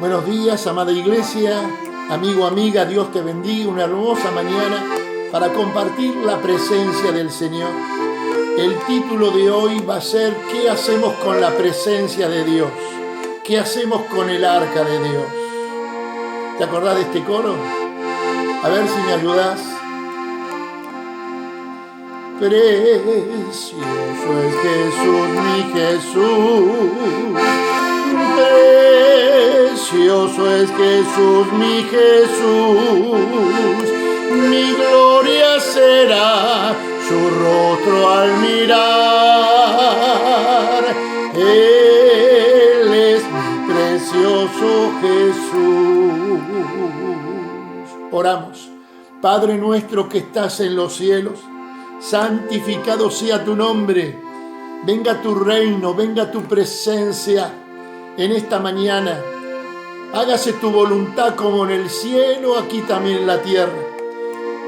Buenos días, amada iglesia, amigo, amiga, Dios te bendiga, una hermosa mañana para compartir la presencia del Señor. El título de hoy va a ser ¿qué hacemos con la presencia de Dios? ¿Qué hacemos con el arca de Dios? ¿Te acordás de este coro? A ver si me ayudás. Precioso es Jesús, mi Jesús. Precioso es Jesús, mi Jesús. Mi gloria será su rostro al mirar. Él es mi precioso Jesús. Oramos. Padre nuestro que estás en los cielos, santificado sea tu nombre. Venga tu reino, venga tu presencia en esta mañana. Hágase tu voluntad como en el cielo, aquí también en la tierra.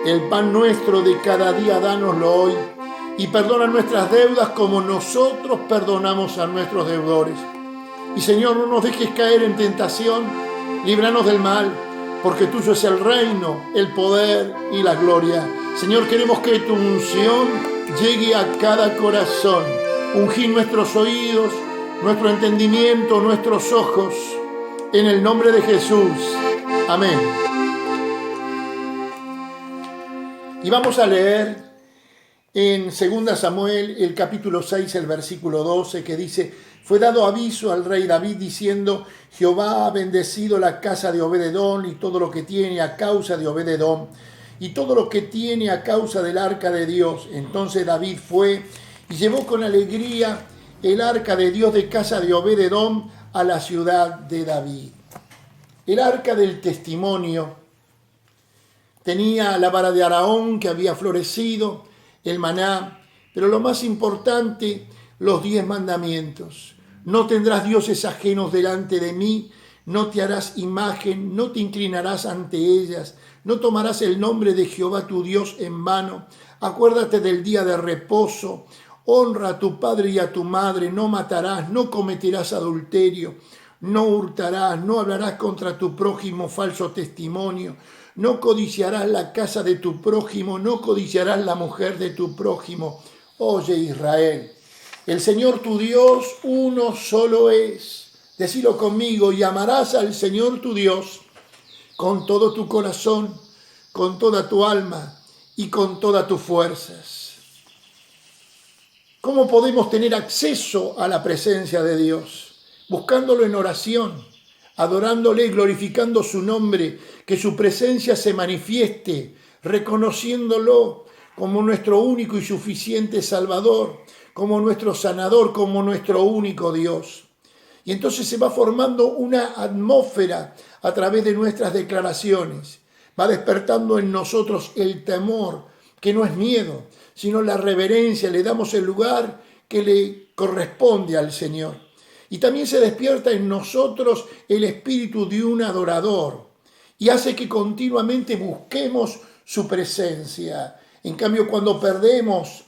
El pan nuestro de cada día, dánoslo hoy. Y perdona nuestras deudas como nosotros perdonamos a nuestros deudores. Y Señor, no nos dejes caer en tentación. Líbranos del mal, porque tuyo es el reino, el poder y la gloria. Señor, queremos que tu unción llegue a cada corazón. Ungí nuestros oídos, nuestro entendimiento, nuestros ojos. En el nombre de Jesús. Amén. Y vamos a leer en 2 Samuel el capítulo 6, el versículo 12, que dice: fue dado aviso al rey David diciendo: Jehová ha bendecido la casa de Obed-edom y todo lo que tiene a causa de Obed-edom y todo lo que tiene a causa del arca de Dios. Entonces David fue y llevó con alegría el arca de Dios de casa de Obed-edom a la ciudad de David. El arca del testimonio tenía la vara de Aarón que había florecido, el maná, pero lo más importante, los 10 mandamientos. No tendrás dioses ajenos delante de mí, no te harás imagen, no te inclinarás ante ellas, no tomarás el nombre de Jehová tu Dios en vano. Acuérdate del día de reposo, honra a tu padre y a tu madre, no matarás, no cometerás adulterio, no hurtarás, no hablarás contra tu prójimo falso testimonio, no codiciarás la casa de tu prójimo, no codiciarás la mujer de tu prójimo. Oye Israel, el Señor tu Dios uno solo es. Decilo conmigo: y amarás al Señor tu Dios con todo tu corazón, con toda tu alma y con todas tus fuerzas. ¿Cómo podemos tener acceso a la presencia de Dios? Buscándolo en oración, adorándole, glorificando su nombre, que su presencia se manifieste, reconociéndolo como nuestro único y suficiente Salvador, como nuestro sanador, como nuestro único Dios. Y entonces se va formando una atmósfera a través de nuestras declaraciones. Va despertando en nosotros el temor, que no es miedo, sino la reverencia. Le damos el lugar que le corresponde al Señor. Y también se despierta en nosotros el espíritu de un adorador y hace que continuamente busquemos su presencia. En cambio, cuando perdemos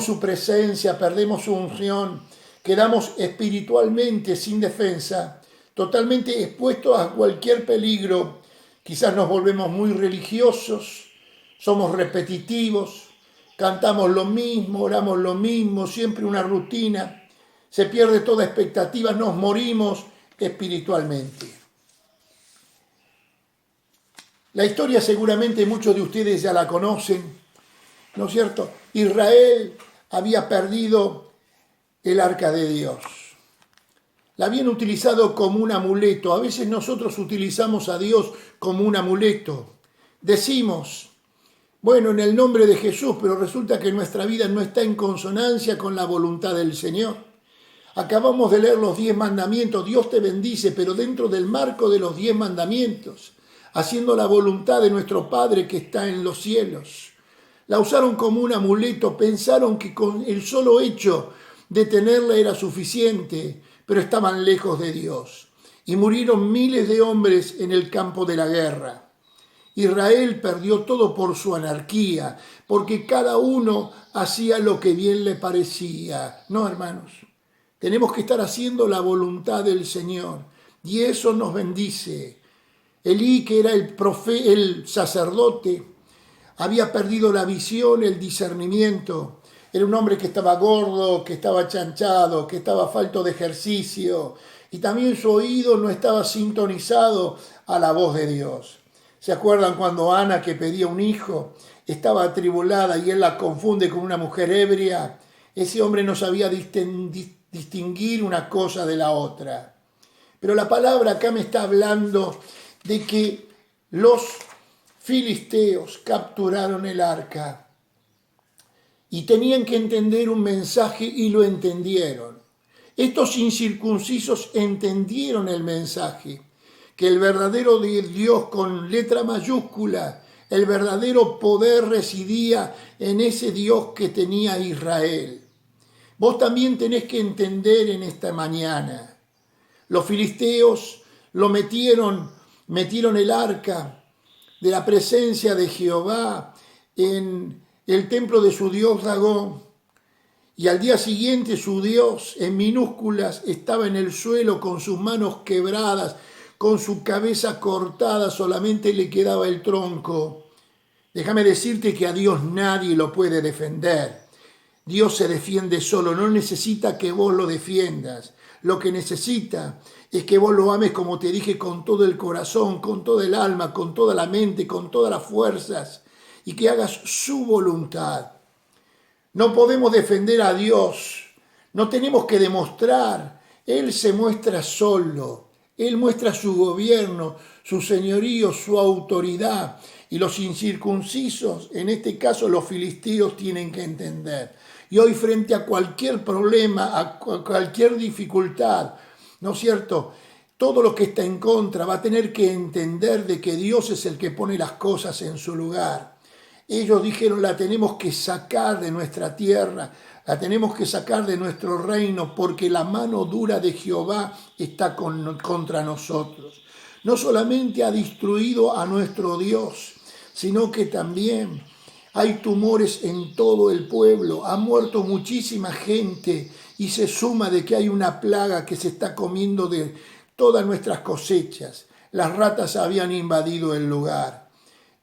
su presencia, perdemos su unción, quedamos espiritualmente sin defensa, totalmente expuestos a cualquier peligro. Quizás nos volvemos muy religiosos, somos repetitivos, cantamos lo mismo, oramos lo mismo, siempre una rutina. Se pierde toda expectativa, nos morimos espiritualmente. La historia seguramente muchos de ustedes ya la conocen, ¿no es cierto? Israel había perdido el arca de Dios. La habían utilizado como un amuleto. A veces nosotros utilizamos a Dios como un amuleto. Decimos, bueno, en el nombre de Jesús, pero resulta que nuestra vida no está en consonancia con la voluntad del Señor. Acabamos de leer los 10 mandamientos, Dios te bendice, pero dentro del marco de los 10 mandamientos, haciendo la voluntad de nuestro Padre que está en los cielos. La usaron como un amuleto, pensaron que con el solo hecho de tenerla era suficiente, pero estaban lejos de Dios. Y murieron miles de hombres en el campo de la guerra. Israel perdió todo por su anarquía, porque cada uno hacía lo que bien le parecía. No, hermanos. Tenemos que estar haciendo la voluntad del Señor. y eso nos bendice. Elí, que era el sacerdote, había perdido la visión, el discernimiento. Era un hombre que estaba gordo, que estaba chanchado, que estaba falto de ejercicio, y también su oído no estaba sintonizado a la voz de Dios. ¿Se acuerdan cuando Ana, que pedía un hijo, estaba atribulada y él la confunde con una mujer ebria? Ese hombre no sabía distinguir una cosa de la otra. Pero la palabra acá me está hablando de que los filisteos capturaron el arca y tenían que entender un mensaje y lo entendieron. Estos incircuncisos entendieron el mensaje, que el verdadero Dios con letra mayúscula, el verdadero poder residía en ese Dios que tenía Israel. Vos también tenés que entender en esta mañana. Los filisteos metieron el arca de la presencia de Jehová en el templo de su dios Dagón. Y al día siguiente su Dios, en minúsculas, estaba en el suelo con sus manos quebradas, con su cabeza cortada, solamente le quedaba el tronco. Déjame decirte que a Dios nadie lo puede defender. Dios se defiende solo, no necesita que vos lo defiendas. Lo que necesita es que vos lo ames, como te dije, con todo el corazón, con todo el alma, con toda la mente, con todas las fuerzas, y que hagas su voluntad. No podemos defender a Dios, no tenemos que demostrar. Él se muestra solo, Él muestra su gobierno, su señorío, su autoridad. Y los incircuncisos, en este caso los filisteos, tienen que entender. Y hoy, frente a cualquier problema, a cualquier dificultad, ¿no es cierto?, todo lo que está en contra va a tener que entender de que Dios es el que pone las cosas en su lugar. Ellos dijeron, la tenemos que sacar de nuestra tierra, la tenemos que sacar de nuestro reino, porque la mano dura de Jehová está contra nosotros. No solamente ha destruido a nuestro Dios, sino que también hay tumores en todo el pueblo. Ha muerto muchísima gente y se suma de que hay una plaga que se está comiendo de todas nuestras cosechas. Las ratas habían invadido el lugar.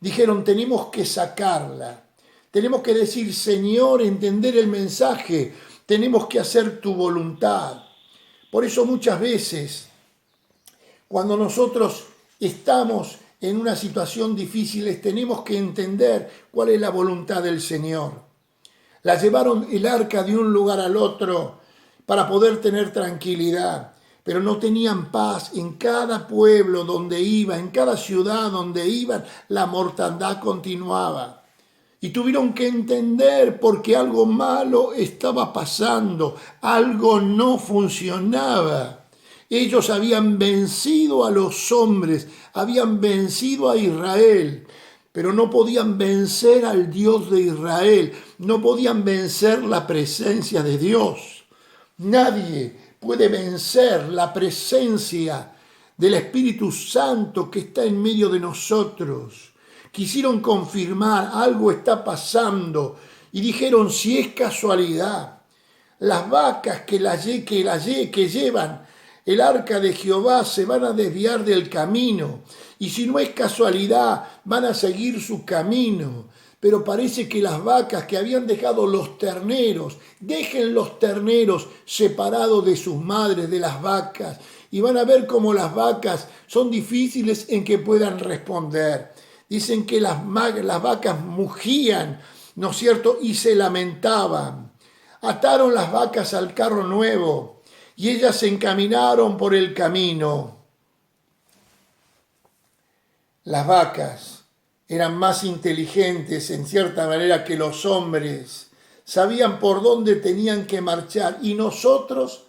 Dijeron, tenemos que sacarla. Tenemos que decir, Señor, entender el mensaje. Tenemos que hacer tu voluntad. Por eso muchas veces, cuando nosotros estamos en una situación difícil, tenemos que entender cuál es la voluntad del Señor. La llevaron el arca de un lugar al otro para poder tener tranquilidad, pero no tenían paz. En cada pueblo donde iban, en cada ciudad donde iban, la mortandad continuaba. Y tuvieron que entender porque algo malo estaba pasando, algo no funcionaba. Ellos habían vencido a los hombres, habían vencido a Israel, pero no podían vencer al Dios de Israel, no podían vencer la presencia de Dios. Nadie puede vencer la presencia del Espíritu Santo que está en medio de nosotros. Quisieron confirmar, algo está pasando, y dijeron, si es casualidad, las vacas que llevan el arca de Jehová se van a desviar del camino, y si no es casualidad, van a seguir su camino. Pero parece que las vacas que habían dejado los terneros, dejen los terneros separados de sus madres, de las vacas, y van a ver cómo las vacas son difíciles en que puedan responder. Dicen que las vacas mugían, ¿no es cierto?, y se lamentaban. Ataron las vacas al carro nuevo, y ellas se encaminaron por el camino. Las vacas eran más inteligentes en cierta manera que los hombres, sabían por dónde tenían que marchar, y nosotros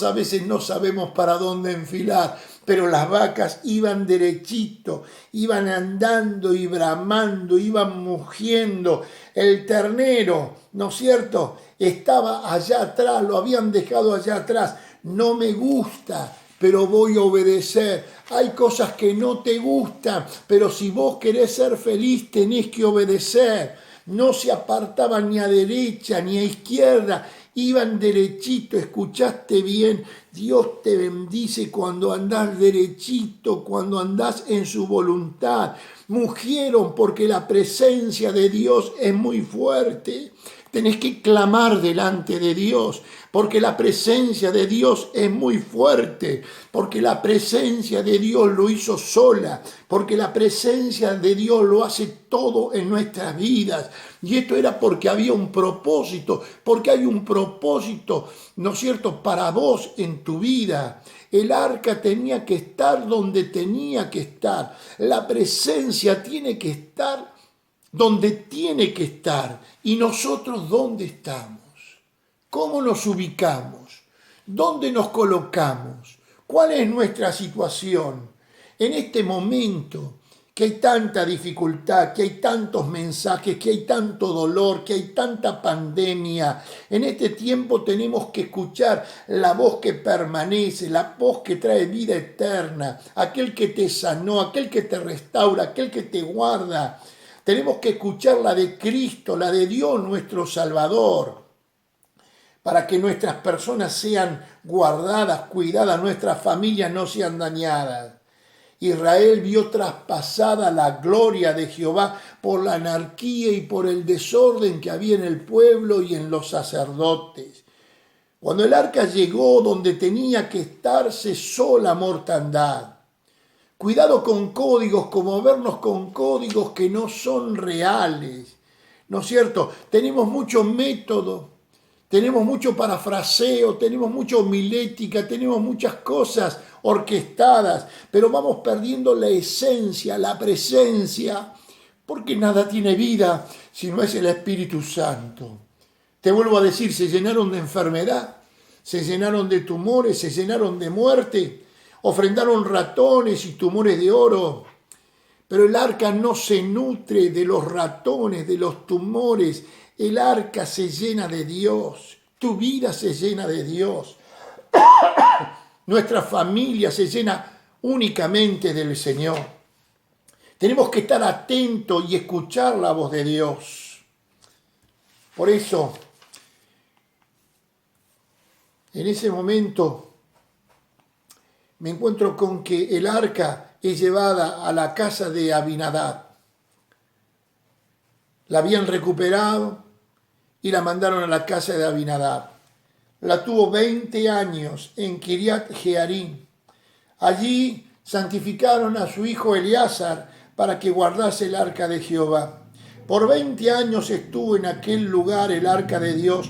a veces no sabemos para dónde enfilar, pero las vacas iban derechito, iban andando y bramando, iban mugiendo. El ternero, ¿no es cierto?, estaba allá atrás, lo habían dejado allá atrás. No me gusta, pero voy a obedecer. Hay cosas que no te gustan, pero si vos querés ser feliz tenés que obedecer. No se apartaban ni a derecha ni a izquierda, iban derechito, escuchaste bien, Dios te bendice cuando andás derechito, cuando andás en su voluntad. Mugieron porque la presencia de Dios es muy fuerte. Tenés que clamar delante de Dios, porque la presencia de Dios es muy fuerte, porque la presencia de Dios lo hizo sola, porque la presencia de Dios lo hace todo en nuestras vidas. Y esto era porque había un propósito, porque hay un propósito, ¿no es cierto?, para vos en tu vida. El arca tenía que estar donde tenía que estar. La presencia tiene que estar donde tiene que estar. ¿Y nosotros dónde estamos? ¿Cómo nos ubicamos? ¿Dónde nos colocamos? ¿Cuál es nuestra situación? En este momento que hay tanta dificultad, que hay tantos mensajes, que hay tanto dolor, que hay tanta pandemia, en este tiempo tenemos que escuchar la voz que permanece, la voz que trae vida eterna, aquel que te sanó, aquel que te restaura, aquel que te guarda. Tenemos que escuchar la de Cristo, la de Dios nuestro Salvador, para que nuestras personas sean guardadas, cuidadas, nuestras familias no sean dañadas. Israel vio traspasada la gloria de Jehová por la anarquía y por el desorden que había en el pueblo y en los sacerdotes. Cuando el arca llegó donde tenía que estar, cesó la mortandad. Cuidado con códigos, como movernos con códigos que no son reales, ¿no es cierto? Tenemos mucho método, tenemos mucho parafraseo, tenemos mucha homilética, tenemos muchas cosas orquestadas, pero vamos perdiendo la esencia, la presencia, porque nada tiene vida si no es el Espíritu Santo. Te vuelvo a decir, se llenaron de enfermedad, se llenaron de tumores, se llenaron de muerte, ofrendaron ratones y tumores de oro, pero el arca no se nutre de los ratones, de los tumores. El arca se llena de Dios, tu vida se llena de Dios, nuestra familia se llena únicamente del Señor. Tenemos que estar atentos y escuchar la voz de Dios. Por eso, en ese momento, me encuentro con que el arca es llevada a la casa de Abinadab. La habían recuperado y la mandaron a la casa de Abinadab. La tuvo 20 años en Kiriat Jearim. Allí santificaron a su hijo Eleazar para que guardase el arca de Jehová. Por 20 años estuvo en aquel lugar el arca de Dios,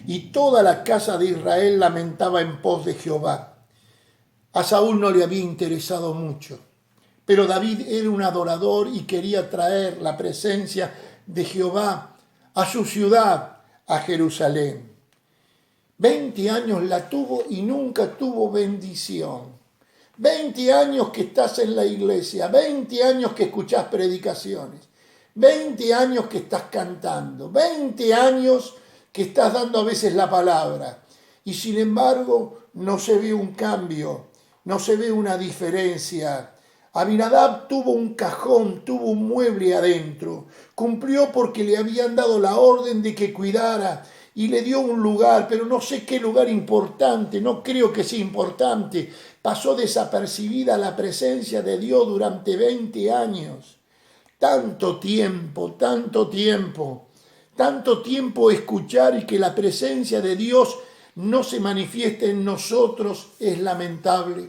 y toda la casa de Israel lamentaba en pos de Jehová. A Saúl no le había interesado mucho, pero David era un adorador y quería traer la presencia de Jehová a su ciudad, a Jerusalén. 20 años la tuvo y nunca tuvo bendición. 20 años que estás en la iglesia, 20 años que escuchás predicaciones, 20 años que estás cantando, 20 años que estás dando a veces la palabra, y sin embargo no se ve un cambio. No se ve una diferencia. Abinadab tuvo un cajón, tuvo un mueble adentro. Cumplió porque le habían dado la orden de que cuidara y le dio un lugar, pero no sé qué lugar importante, no creo que sea importante. Pasó desapercibida la presencia de Dios durante 20 años. Tanto tiempo, tanto tiempo, tanto tiempo escuchar y que la presencia de Dios no se manifieste en nosotros es lamentable.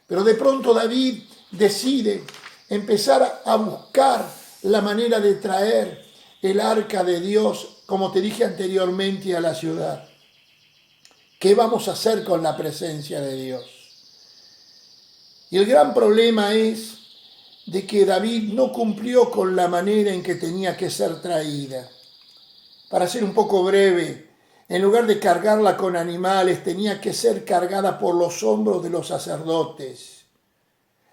Pero de pronto David decide empezar a buscar la manera de traer el arca de Dios, como te dije anteriormente, a la ciudad. ¿Qué vamos a hacer con la presencia de Dios? Y el gran problema es de que David no cumplió con la manera en que tenía que ser traída. Para ser un poco breve, en lugar de cargarla con animales, tenía que ser cargada por los hombros de los sacerdotes.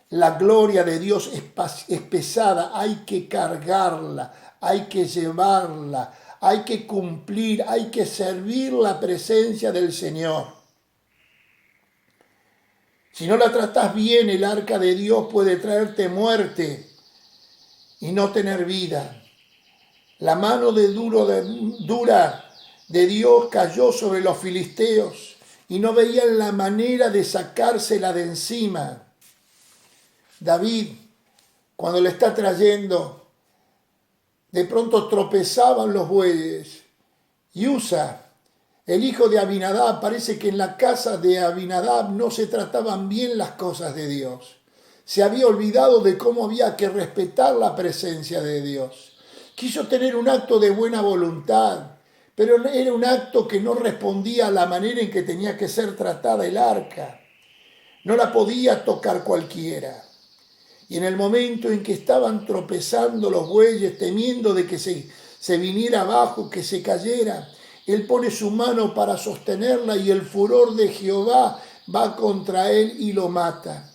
La gloria de Dios es pesada, hay que cargarla, hay que llevarla, hay que cumplir, hay que servir la presencia del Señor. Si no la tratás bien, el arca de Dios puede traerte muerte y no tener vida. La mano dura de Dios cayó sobre los filisteos y no veían la manera de sacársela de encima. David, cuando le está trayendo, de pronto tropezaban los bueyes. Y Usa, el hijo de Abinadab, parece que en la casa de Abinadab no se trataban bien las cosas de Dios. Se había olvidado de cómo había que respetar la presencia de Dios. Quiso tener un acto de buena voluntad, pero era un acto que no respondía a la manera en que tenía que ser tratada el arca. No la podía tocar cualquiera. Y en el momento en que estaban tropezando los bueyes, temiendo de que se viniera abajo, que se cayera, él pone su mano para sostenerla y el furor de Jehová va contra él y lo mata.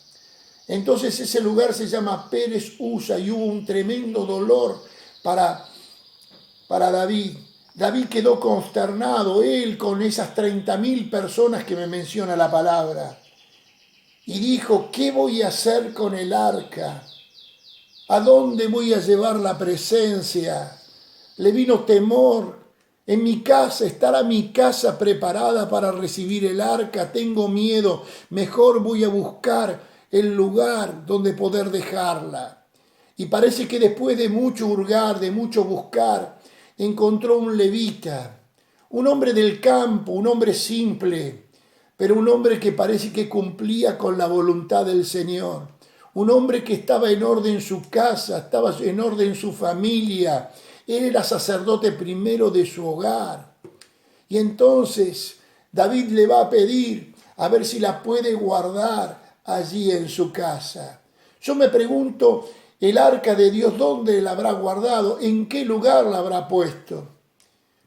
Entonces ese lugar se llama Pérez Usa y hubo un tremendo dolor para David. David quedó consternado, él con esas 30.000 personas que me menciona la palabra. Y dijo, ¿qué voy a hacer con el arca? ¿A dónde voy a llevar la presencia? Le vino temor. En mi casa, ¿estará mi casa preparada para recibir el arca? Tengo miedo. Mejor voy a buscar el lugar donde poder dejarla. Y parece que después de mucho hurgar, de mucho buscar, encontró un levita, un hombre del campo, un hombre simple, pero un hombre que parece que cumplía con la voluntad del Señor. Un hombre que estaba en orden su casa, estaba en orden su familia. Él era sacerdote primero de su hogar. Y entonces David le va a pedir a ver si la puede guardar allí en su casa. Yo me pregunto, el arca de Dios, ¿dónde la habrá guardado? ¿En qué lugar la habrá puesto?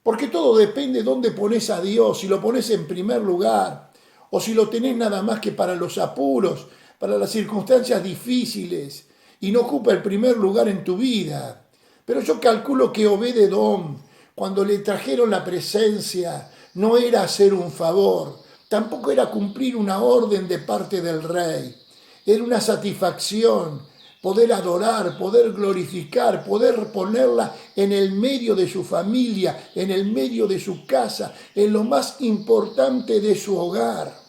Porque todo depende de dónde pones a Dios, si lo pones en primer lugar o si lo tenés nada más que para los apuros, para las circunstancias difíciles y no ocupa el primer lugar en tu vida. Pero yo calculo que Obed-Edom, cuando le trajeron la presencia, no era hacer un favor, tampoco era cumplir una orden de parte del rey. Era una satisfacción poder adorar, poder glorificar, poder ponerla en el medio de su familia, en el medio de su casa, en lo más importante de su hogar.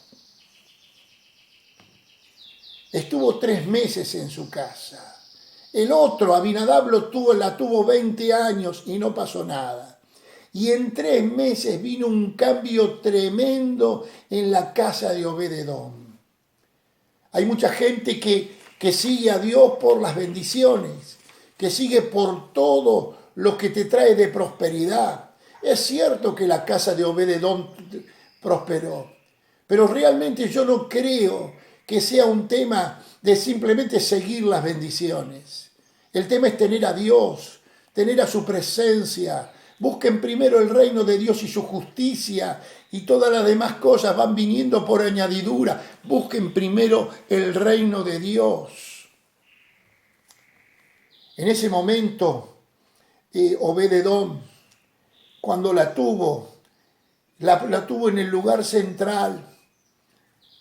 Estuvo 3 meses en su casa. El otro, Abinadab, la tuvo 20 años y no pasó nada. Y en 3 meses vino un cambio tremendo en la casa de Obed-Edom. Hay mucha gente que sigue a Dios por las bendiciones, que sigue por todo lo que te trae de prosperidad. Es cierto que la casa de Obed-Edom prosperó, pero realmente yo no creo que sea un tema de simplemente seguir las bendiciones. El tema es tener a Dios, tener a su presencia. Busquen primero el reino de Dios y su justicia y todas las demás cosas van viniendo por añadidura. Busquen primero el reino de Dios. En ese momento, Obed-Edom, cuando la tuvo en el lugar central,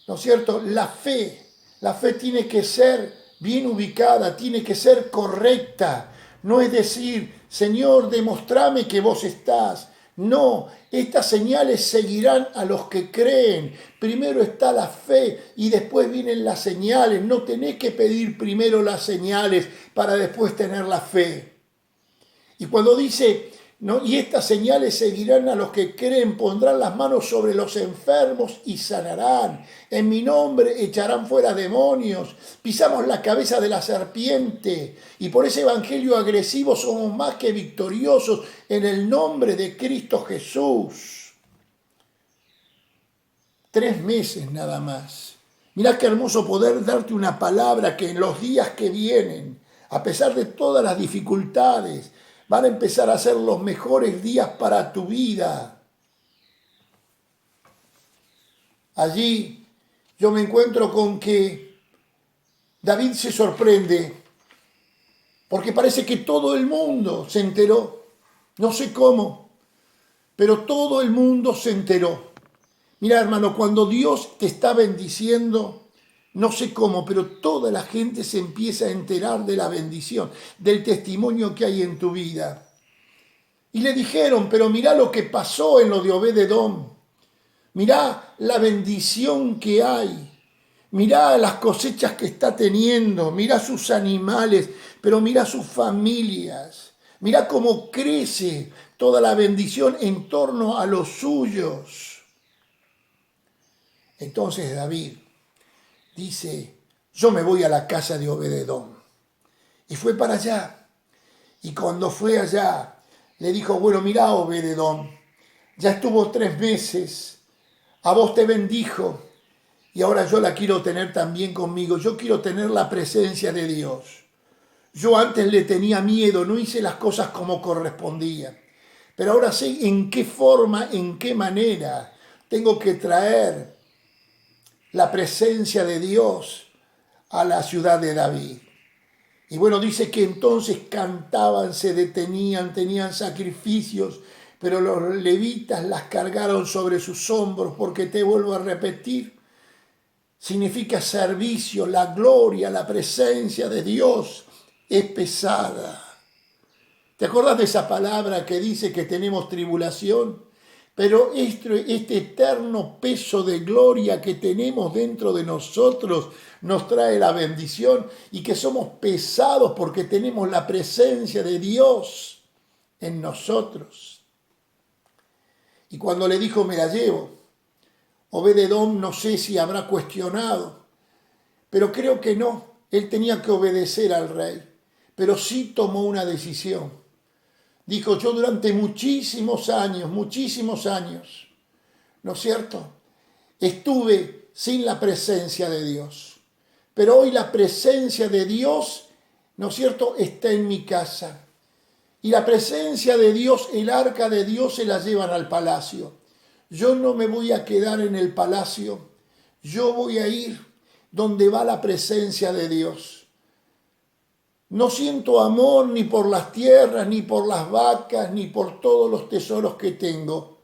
¿no es cierto? La fe tiene que ser bien ubicada, tiene que ser correcta. No es decir, Señor, demostrame que vos estás. No, estas señales seguirán a los que creen. Primero está la fe y después vienen las señales. No tenés que pedir primero las señales para después tener la fe. Y cuando dice, ¿no? Y estas señales seguirán a los que creen, pondrán las manos sobre los enfermos y sanarán. En mi nombre echarán fuera demonios, pisamos la cabeza de la serpiente. Y por ese evangelio agresivo somos más que victoriosos en el nombre de Cristo Jesús. 3 meses nada más. Mirá qué hermoso poder darte una palabra que en los días que vienen, a pesar de todas las dificultades, van a empezar a ser los mejores días para tu vida. Allí yo me encuentro con que David se sorprende porque parece que todo el mundo se enteró. No sé cómo, pero todo el mundo se enteró. Mira, hermano, cuando Dios te está bendiciendo, no sé cómo, pero toda la gente se empieza a enterar de la bendición, del testimonio que hay en tu vida. Y le dijeron, pero mirá lo que pasó en lo de Obed-edom. Mirá la bendición que hay. Mirá las cosechas que está teniendo. Mirá sus animales, pero mirá sus familias. Mirá cómo crece toda la bendición en torno a los suyos. Entonces David dice, yo me voy a la casa de Obed-edom. Y fue para allá. Y cuando fue allá, le dijo, bueno, mirá, Obed-edom, ya estuvo 3 meses, a vos te bendijo, y ahora yo la quiero tener también conmigo. Yo quiero tener la presencia de Dios. Yo antes le tenía miedo, no hice las cosas como correspondía. Pero ahora sé en qué forma, en qué manera tengo que traer la presencia de Dios a la ciudad de David. Y bueno, dice que entonces cantaban, se detenían, tenían sacrificios, pero los levitas las cargaron sobre sus hombros, porque te vuelvo a repetir, significa servicio, la gloria, la presencia de Dios es pesada. ¿Te acordás de esa palabra que dice que tenemos tribulación? Pero este eterno peso de gloria que tenemos dentro de nosotros nos trae la bendición, y que somos pesados porque tenemos la presencia de Dios en nosotros. Y cuando le dijo, me la llevo, Obed-edom no sé si habrá cuestionado, pero creo que no. Él tenía que obedecer al rey, pero sí tomó una decisión. Dijo, yo durante muchísimos años, ¿no es cierto?, estuve sin la presencia de Dios. Pero hoy la presencia de Dios, ¿no es cierto?, está en mi casa. Y la presencia de Dios, el arca de Dios, se la llevan al palacio. Yo no me voy a quedar en el palacio. Yo voy a ir donde va la presencia de Dios. No siento amor ni por las tierras, ni por las vacas, ni por todos los tesoros que tengo.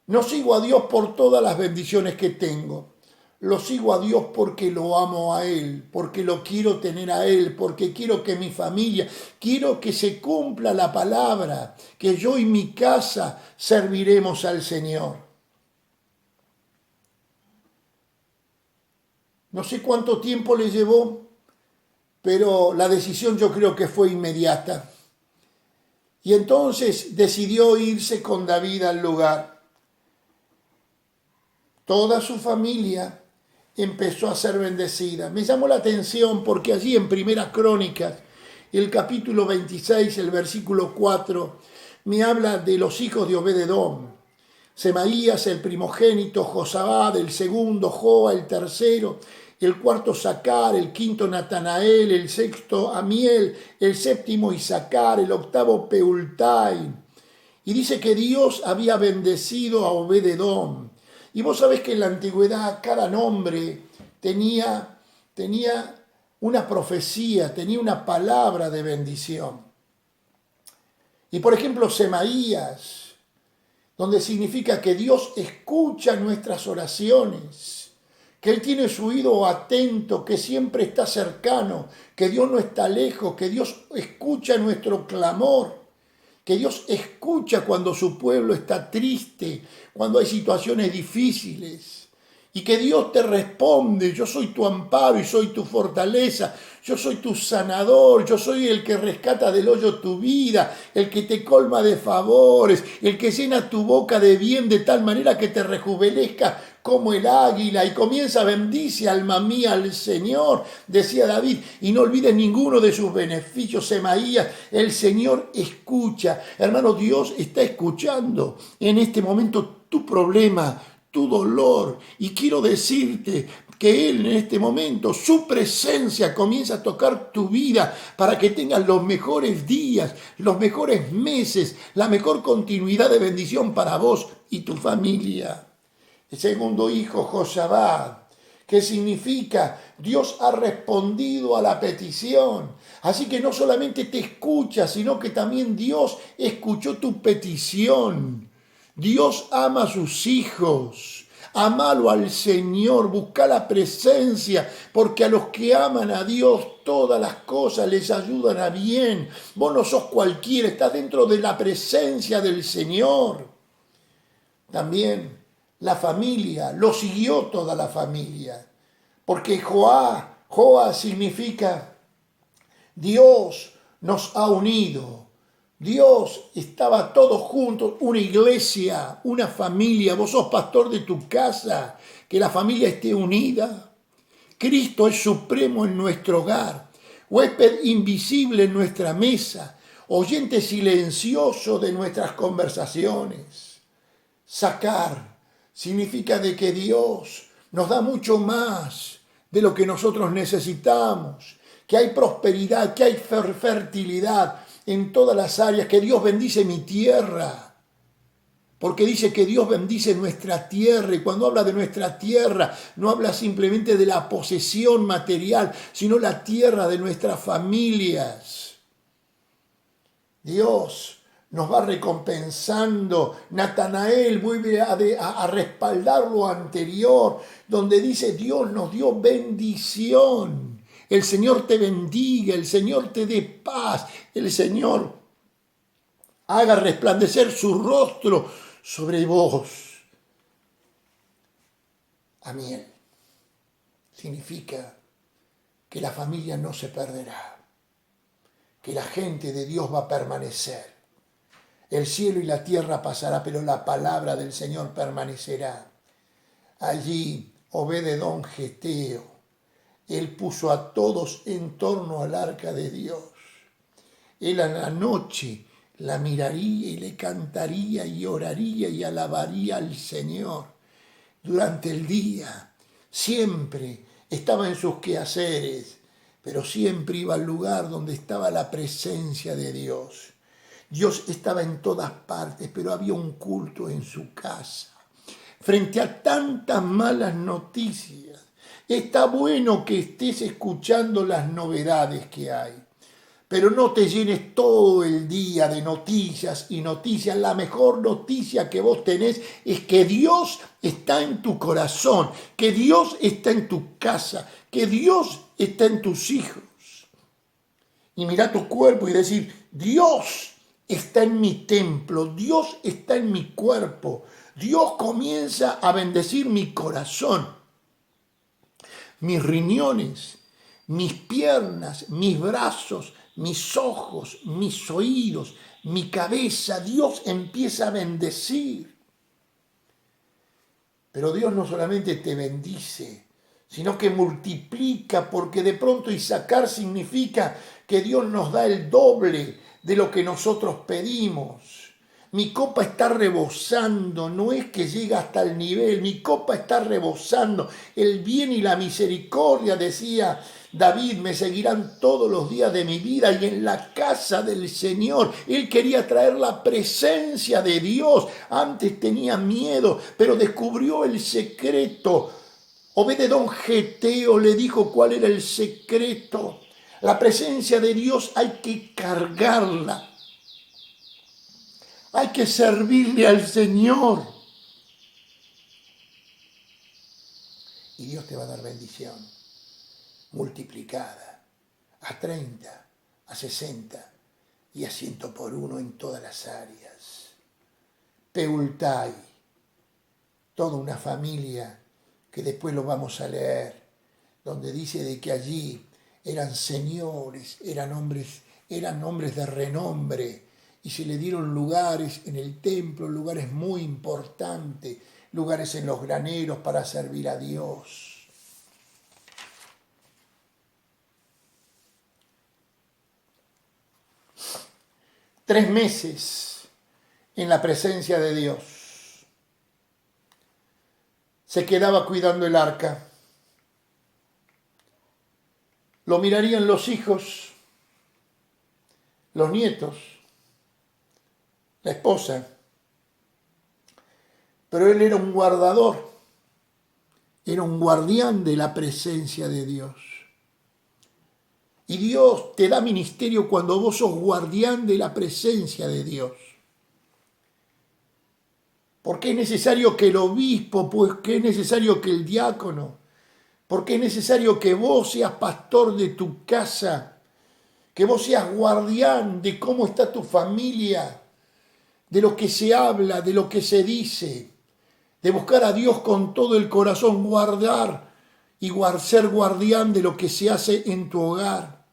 No sigo a Dios por todas las bendiciones que tengo. Lo sigo a Dios porque lo amo a Él, porque lo quiero tener a Él, porque quiero que mi familia, quiero que se cumpla la palabra, que yo y mi casa serviremos al Señor. No sé cuánto tiempo le llevó, pero la decisión yo creo que fue inmediata. Y entonces decidió irse con David al lugar. Toda su familia empezó a ser bendecida. Me llamó la atención porque allí en Primeras Crónicas, el capítulo 26, el versículo 4, me habla de los hijos de Obed-edom. Semaías, el primogénito, Josabad, el segundo, Joa, el tercero, el cuarto Sacar, el quinto Natanael, el sexto Amiel, el séptimo Isacar, el octavo Peultai. Y dice que Dios había bendecido a Obed-edom. Y vos sabés que en la antigüedad cada nombre tenía una profecía, tenía una palabra de bendición. Y por ejemplo, Semaías, donde significa que Dios escucha nuestras oraciones, que Él tiene su oído atento, que siempre está cercano, que Dios no está lejos, que Dios escucha nuestro clamor, que Dios escucha cuando su pueblo está triste, cuando hay situaciones difíciles, y que Dios te responde, yo soy tu amparo y soy tu fortaleza, yo soy tu sanador, yo soy el que rescata del hoyo tu vida, el que te colma de favores, el que llena tu boca de bien de tal manera que te rejuvenezca como el águila, y comienza, bendice alma mía al Señor, decía David, y no olvides ninguno de sus beneficios. Semaías, el Señor escucha. Hermano, Dios está escuchando en este momento tu problema, tu dolor, y quiero decirte que Él en este momento, su presencia comienza a tocar tu vida para que tengas los mejores días, los mejores meses, la mejor continuidad de bendición para vos y tu familia. El segundo hijo, Josabad, que significa Dios ha respondido a la petición. Así que no solamente te escucha, sino que también Dios escuchó tu petición. Dios ama a sus hijos. Amalo al Señor, busca la presencia, porque a los que aman a Dios todas las cosas les ayudan a bien. Vos no sos cualquiera, estás dentro de la presencia del Señor. También la familia, lo siguió toda la familia, porque Joá significa Dios nos ha unido. Dios estaba todos juntos, una iglesia, una familia. Vos sos pastor de tu casa, que la familia esté unida. Cristo es supremo en nuestro hogar, huésped invisible en nuestra mesa, oyente silencioso de nuestras conversaciones. Sacar significa de que Dios nos da mucho más de lo que nosotros necesitamos, que hay prosperidad, que hay fertilidad en todas las áreas, que Dios bendice mi tierra, porque dice que Dios bendice nuestra tierra, y cuando habla de nuestra tierra no habla simplemente de la posesión material, sino la tierra de nuestras familias. Dios nos va recompensando. Natanael vuelve a respaldar lo anterior, donde dice Dios nos dio bendición. El Señor te bendiga, el Señor te dé paz, el Señor haga resplandecer su rostro sobre vos. Amén. Significa que la familia no se perderá, que la gente de Dios va a permanecer. El cielo y la tierra pasará, pero la palabra del Señor permanecerá. Allí Obed-edom geteo, él puso a todos en torno al arca de Dios. Él a la noche la miraría y le cantaría y oraría y alabaría al Señor. Durante el día siempre estaba en sus quehaceres, pero siempre iba al lugar donde estaba la presencia de Dios. Dios estaba en todas partes, pero había un culto en su casa. Frente a tantas malas noticias, está bueno que estés escuchando las novedades que hay, pero no te llenes todo el día de noticias y noticias. La mejor noticia que vos tenés es que Dios está en tu corazón, que Dios está en tu casa, que Dios está en tus hijos. Y mira tu cuerpo y decir, Dios está en mi templo, Dios está en mi cuerpo, Dios comienza a bendecir mi corazón, mis riñones, mis piernas, mis brazos, mis ojos, mis oídos, mi cabeza. Dios empieza a bendecir. Pero Dios no solamente te bendice, sino que multiplica, porque de pronto Isacar significa que Dios nos da el doble de lo que nosotros pedimos. Mi copa está rebosando, no es que llega hasta el nivel, mi copa está rebosando. El bien y la misericordia, decía David, me seguirán todos los días de mi vida, y en la casa del Señor. Él quería traer la presencia de Dios. Antes tenía miedo, pero descubrió el secreto. Obed-edom geteo le dijo cuál era el secreto. La presencia de Dios hay que cargarla. Hay que servirle al Señor. Y Dios te va a dar bendición multiplicada a 30, a 60 y a 100 por uno en todas las áreas. Peultai, toda una familia que después lo vamos a leer, donde dice de que allí eran señores, eran hombres de renombre, y se le dieron lugares en el templo, lugares muy importantes, lugares en los graneros para servir a Dios. Tres meses en la presencia de Dios. Se quedaba cuidando el arca. Lo mirarían los hijos, los nietos, la esposa. Pero él era un guardador, era un guardián de la presencia de Dios. Y Dios te da ministerio cuando vos sos guardián de la presencia de Dios. ¿Por qué es necesario que el obispo? ¿Por qué es necesario que el diácono? ¿Por qué es necesario que vos seas pastor de tu casa? Que vos seas guardián de cómo está tu familia, de lo que se habla, de lo que se dice, de buscar a Dios con todo el corazón, guardar y ser guardián de lo que se hace en tu hogar.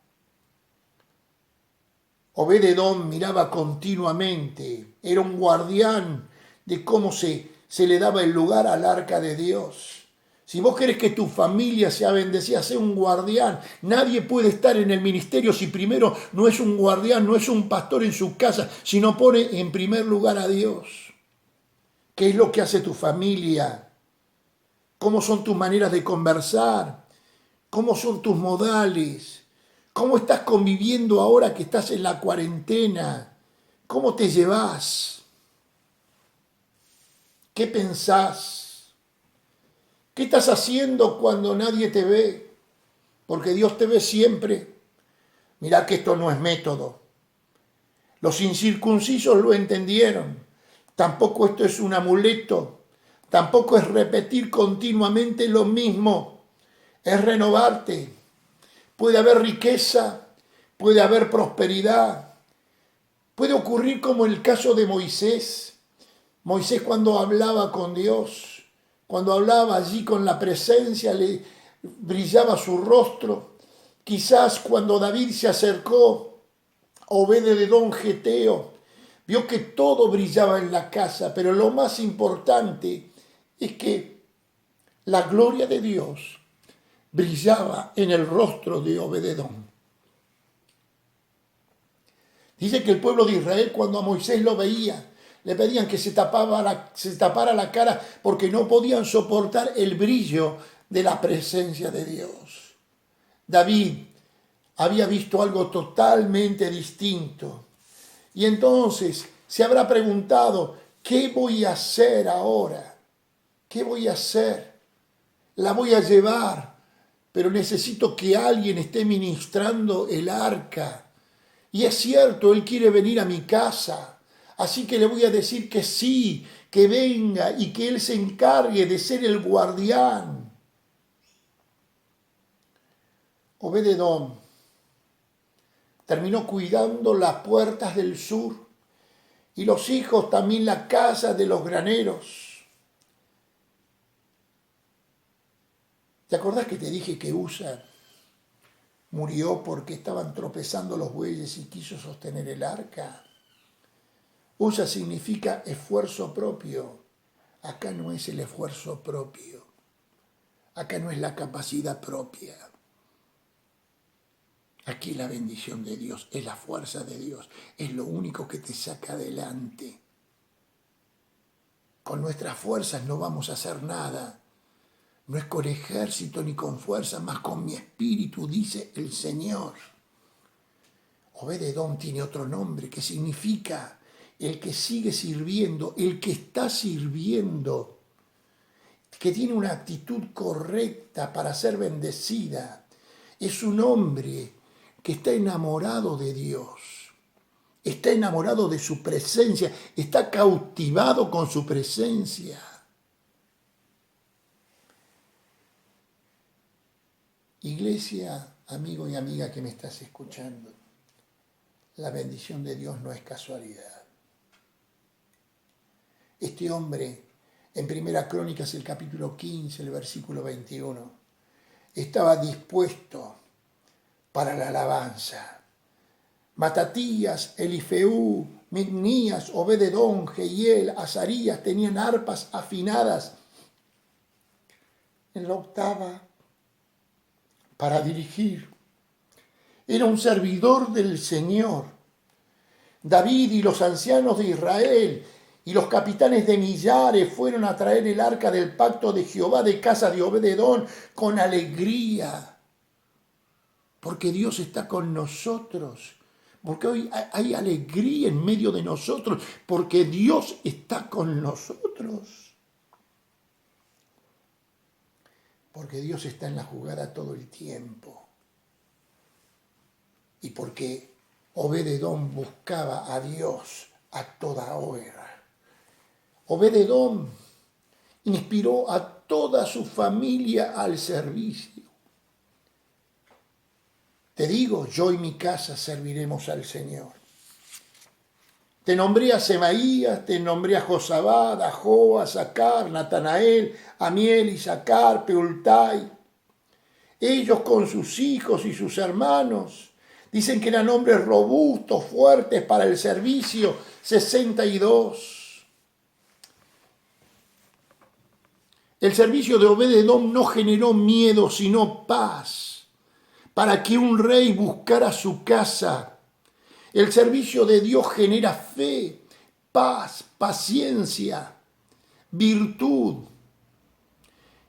Obed-Edom miraba continuamente, era un guardián de cómo se le daba el lugar al arca de Dios. Si vos querés que tu familia sea bendecida, sé un guardián. Nadie puede estar en el ministerio si primero no es un guardián, no es un pastor en su casa, si no pone en primer lugar a Dios. ¿Qué es lo que hace tu familia? ¿Cómo son tus maneras de conversar? ¿Cómo son tus modales? ¿Cómo estás conviviendo ahora que estás en la cuarentena? ¿Cómo te llevas? ¿Qué pensás? ¿Qué estás haciendo cuando nadie te ve? Porque Dios te ve siempre. Mirá que esto no es método. Los incircuncisos lo entendieron. Tampoco esto es un amuleto. Tampoco es repetir continuamente lo mismo. Es renovarte. Puede haber riqueza, puede haber prosperidad. Puede ocurrir como el caso de Moisés. Moisés cuando hablaba con Dios, cuando hablaba allí con la presencia, le brillaba su rostro. Quizás cuando David se acercó a Obed-Edom Geteo, vio que todo brillaba en la casa, pero lo más importante es que la gloria de Dios brillaba en el rostro de Obed-Edom. Dice que el pueblo de Israel, cuando a Moisés lo veía, le pedían que se tapara la cara porque no podían soportar el brillo de la presencia de Dios. David había visto algo totalmente distinto. Y entonces se habrá preguntado, ¿qué voy a hacer ahora? ¿Qué voy a hacer? La voy a llevar, pero necesito que alguien esté ministrando el arca. Y es cierto, él quiere venir a mi casa, así que le voy a decir que sí, que venga y que él se encargue de ser el guardián. Obed-Edom terminó cuidando las puertas del sur y los hijos también la casa de los graneros. ¿Te acordás que te dije que Usa murió porque estaban tropezando los bueyes y quiso sostener el arca? Usa significa esfuerzo propio. Acá no es el esfuerzo propio. Acá no es la capacidad propia. Aquí la bendición de Dios, es la fuerza de Dios, es lo único que te saca adelante. Con nuestras fuerzas no vamos a hacer nada. No es con ejército ni con fuerza, más con mi espíritu, dice el Señor. Obed-Edom tiene otro nombre que significa el que sigue sirviendo, el que está sirviendo, que tiene una actitud correcta para ser bendecida. Es un hombre que está enamorado de Dios, está enamorado de su presencia, está cautivado con su presencia. Iglesia, amigo y amiga que me estás escuchando, la bendición de Dios no es casualidad. Este hombre, en Primera Crónicas, el capítulo 15, el versículo 21, estaba dispuesto para la alabanza. Matatías, Elifeú, Micnías, Obed-Edom, Jehiel, Azarías tenían arpas afinadas en la octava para dirigir. Era un servidor del Señor. David y los ancianos de Israel y los capitanes de millares fueron a traer el arca del pacto de Jehová de casa de Obed-Edom con alegría. Porque Dios está con nosotros. Porque hoy hay alegría en medio de nosotros. Porque Dios está con nosotros. Porque Dios está en la jugada todo el tiempo. Y porque Obed-Edom buscaba a Dios a toda hora. Obed-edom inspiró a toda su familia al servicio. Te digo, yo y mi casa serviremos al Señor. Te nombré a Semaías, te nombré a Josabad, a Joa, a Sacar, Natanael, Amiel, Isaacar, Peultai. Ellos con sus hijos y sus hermanos dicen que eran hombres robustos, fuertes para el servicio, 62. El servicio de Obed-edom no generó miedo, sino paz, para que un rey buscara su casa. El servicio de Dios genera fe, paz, paciencia, virtud.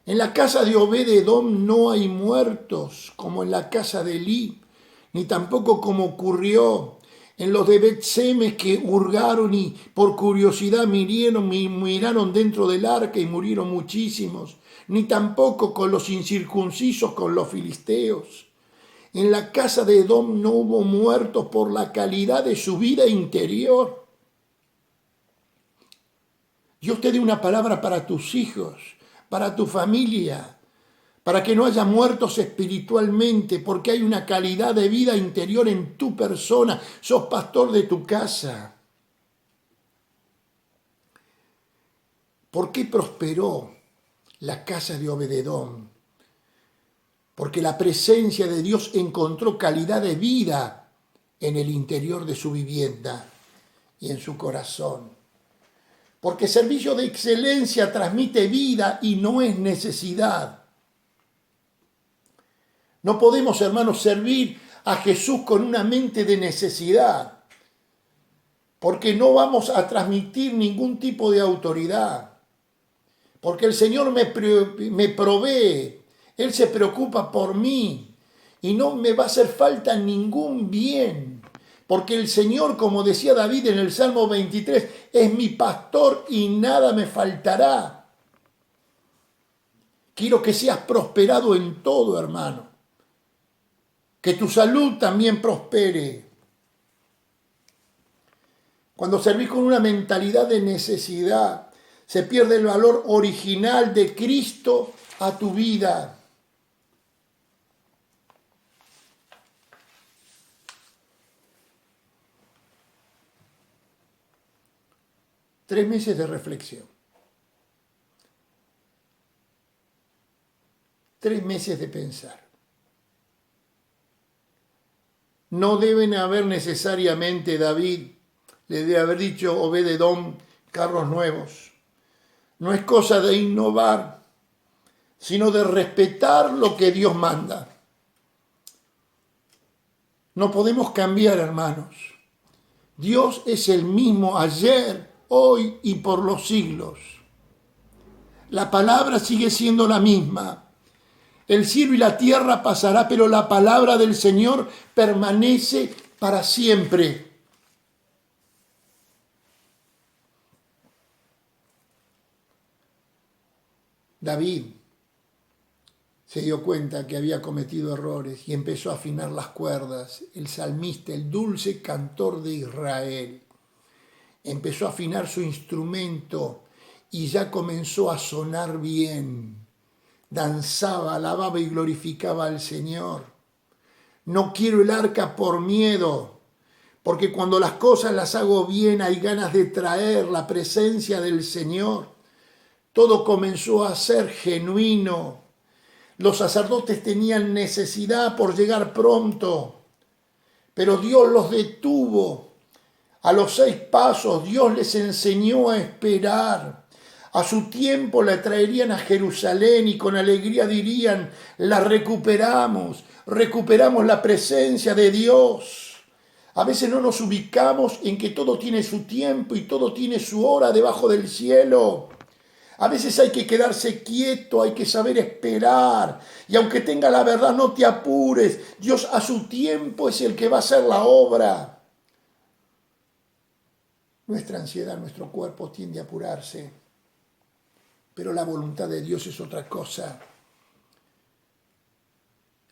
En la casa de Obed-edom no hay muertos como en la casa de Elí, ni tampoco como ocurrió en los de Bet-Semes que hurgaron y por curiosidad miraron dentro del arca y murieron muchísimos, ni tampoco con los incircuncisos, con los filisteos. En la casa de Edom no hubo muertos por la calidad de su vida interior. Dios te dé una palabra para tus hijos, para tu familia, para que no haya muertos espiritualmente, porque hay una calidad de vida interior en tu persona. Sos pastor de tu casa. ¿Por qué prosperó la casa de Obed-edom? Porque la presencia de Dios encontró calidad de vida en el interior de su vivienda y en su corazón. Porque servicio de excelencia transmite vida y no es necesidad. No podemos, hermanos, servir a Jesús con una mente de necesidad, porque no vamos a transmitir ningún tipo de autoridad. Porque el Señor me provee. Él se preocupa por mí y no me va a hacer falta ningún bien. Porque el Señor, como decía David en el Salmo 23, es mi pastor y nada me faltará. Quiero que seas prosperado en todo, hermano. Que tu salud también prospere. Cuando servís con una mentalidad de necesidad, se pierde el valor original de Cristo a tu vida. Tres meses de reflexión. 3 meses de pensar. No deben haber necesariamente, David le debe haber dicho Obed-edom, carros nuevos. No es cosa de innovar, sino de respetar lo que Dios manda. No podemos cambiar, hermanos. Dios es el mismo ayer, hoy y por los siglos. La palabra sigue siendo la misma. El cielo y la tierra pasará, pero la palabra del Señor permanece para siempre. David se dio cuenta que había cometido errores y empezó a afinar las cuerdas. El salmista, el dulce cantor de Israel, empezó a afinar su instrumento y ya comenzó a sonar bien. Danzaba, alababa y glorificaba al Señor. No quiero el arca por miedo, porque cuando las cosas las hago bien hay ganas de traer la presencia del Señor. Todo comenzó a ser genuino. Los sacerdotes tenían necesidad por llegar pronto, pero Dios los detuvo. A los 6 pasos Dios les enseñó a esperar. A su tiempo la traerían a Jerusalén y con alegría dirían, la recuperamos la presencia de Dios. A veces no nos ubicamos en que todo tiene su tiempo y todo tiene su hora debajo del cielo. A veces hay que quedarse quieto, hay que saber esperar. Y aunque tenga la verdad, no te apures. Dios a su tiempo es el que va a hacer la obra. Nuestra ansiedad, nuestro cuerpo tiende a apurarse. Pero la voluntad de Dios es otra cosa.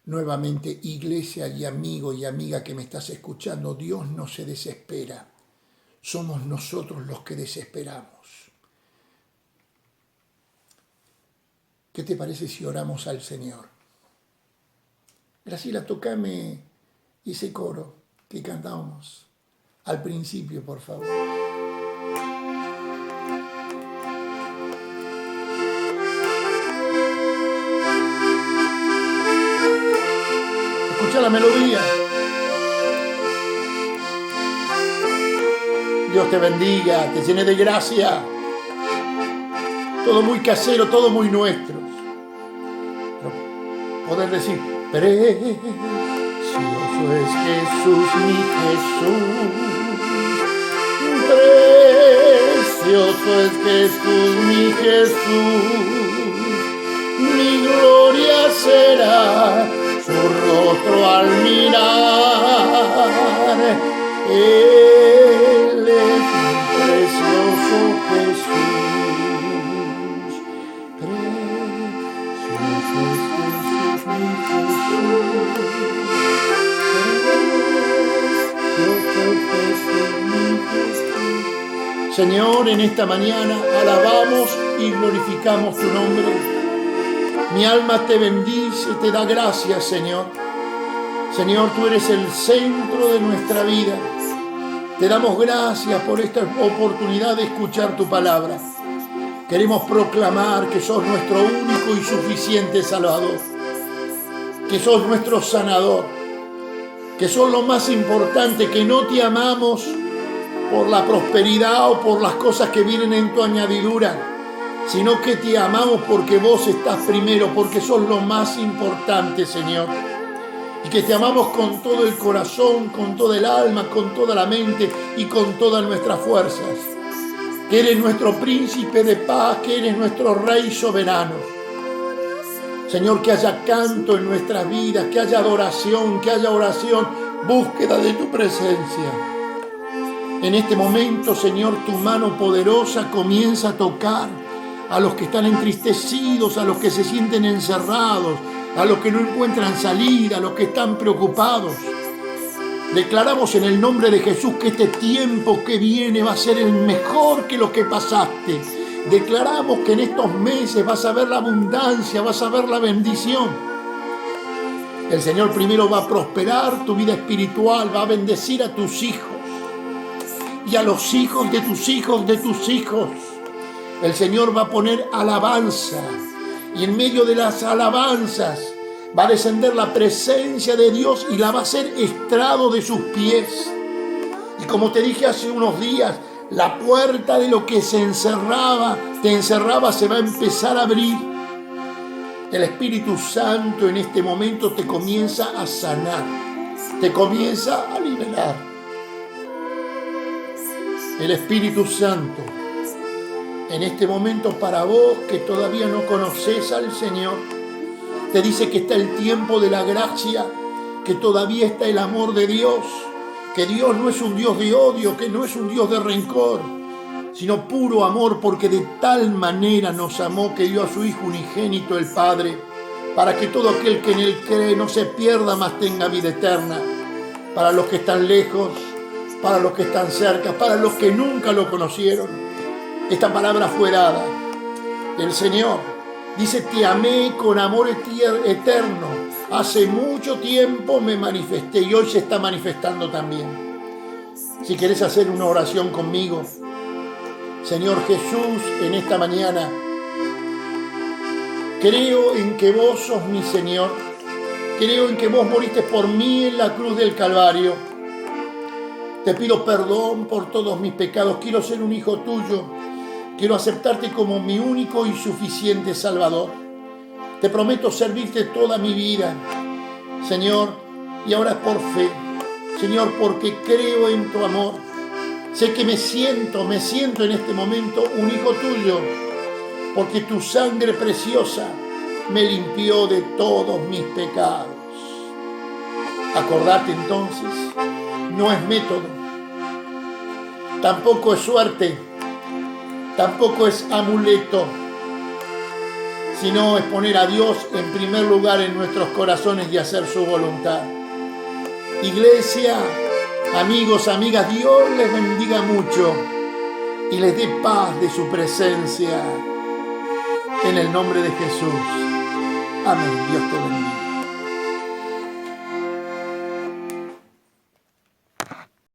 Nuevamente, iglesia y amigo y amiga que me estás escuchando, Dios no se desespera. Somos nosotros los que desesperamos. ¿Qué te parece si oramos al Señor? Graciela, tocame ese coro que cantábamos al principio, por favor. Escucha la melodía. Dios te bendiga, te llene de gracia. Todo muy casero, todo muy nuestro. Pero poder decir, precioso es Jesús, mi Jesús. Precioso es Jesús, mi Jesús. Mi gloria será su rostro al mirar. Él es mi precioso Jesús. Señor, en esta mañana alabamos y glorificamos tu nombre. Mi alma te bendice, te da gracias, Señor. Señor, tú eres el centro de nuestra vida. Te damos gracias por esta oportunidad de escuchar tu palabra. Queremos proclamar que sos nuestro único y suficiente Salvador, que sos nuestro sanador, que sos lo más importante, que no te amamos por la prosperidad o por las cosas que vienen en tu añadidura, sino que te amamos porque vos estás primero, porque sos lo más importante, Señor. Y que te amamos con todo el corazón, con toda el alma, con toda la mente y con todas nuestras fuerzas. Que eres nuestro príncipe de paz, que eres nuestro rey soberano. Señor, que haya canto en nuestras vidas, que haya adoración, que haya oración, búsqueda de tu presencia. En este momento, Señor, tu mano poderosa comienza a tocar a los que están entristecidos, a los que se sienten encerrados, a los que no encuentran salida, a los que están preocupados. Declaramos en el nombre de Jesús que este tiempo que viene va a ser el mejor que lo que pasaste. Declaramos que en estos meses vas a ver la abundancia, vas a ver la bendición. El Señor primero va a prosperar tu vida espiritual, va a bendecir a tus hijos y a los hijos de tus hijos de tus hijos. El Señor va a poner alabanza y en medio de las alabanzas va a descender la presencia de Dios y la va a hacer estrado de sus pies. Y como te dije hace unos días, la puerta de lo que te encerraba, se va a empezar a abrir. El Espíritu Santo en este momento te comienza a sanar, te comienza a liberar. El Espíritu Santo en este momento para vos que todavía no conoces al Señor, te dice que está el tiempo de la gracia, que todavía está el amor de Dios, que Dios no es un Dios de odio, que no es un Dios de rencor, sino puro amor, porque de tal manera nos amó que dio a su Hijo unigénito el Padre, para que todo aquel que en Él cree no se pierda, mas tenga vida eterna. Para los que están lejos, para los que están cerca, para los que nunca lo conocieron, esta palabra fue dada. El Señor dice, te amé con amor eterno. Hace mucho tiempo me manifesté y hoy se está manifestando también. Si querés hacer una oración conmigo, Señor Jesús, en esta mañana, creo en que vos sos mi Señor. Creo en que vos moriste por mí en la cruz del Calvario. Te pido perdón por todos mis pecados. Quiero ser un hijo tuyo. Quiero aceptarte como mi único y suficiente Salvador. Te prometo servirte toda mi vida, Señor, y ahora por fe, Señor, porque creo en tu amor. Sé que me siento en este momento un hijo tuyo, porque tu sangre preciosa me limpió de todos mis pecados. Acordate entonces, no es método, tampoco es suerte, tampoco es amuleto, sino es poner a Dios en primer lugar en nuestros corazones y hacer su voluntad. Iglesia, amigos, amigas, Dios les bendiga mucho y les dé paz de su presencia. en el nombre de Jesús. Amén. Dios te bendiga.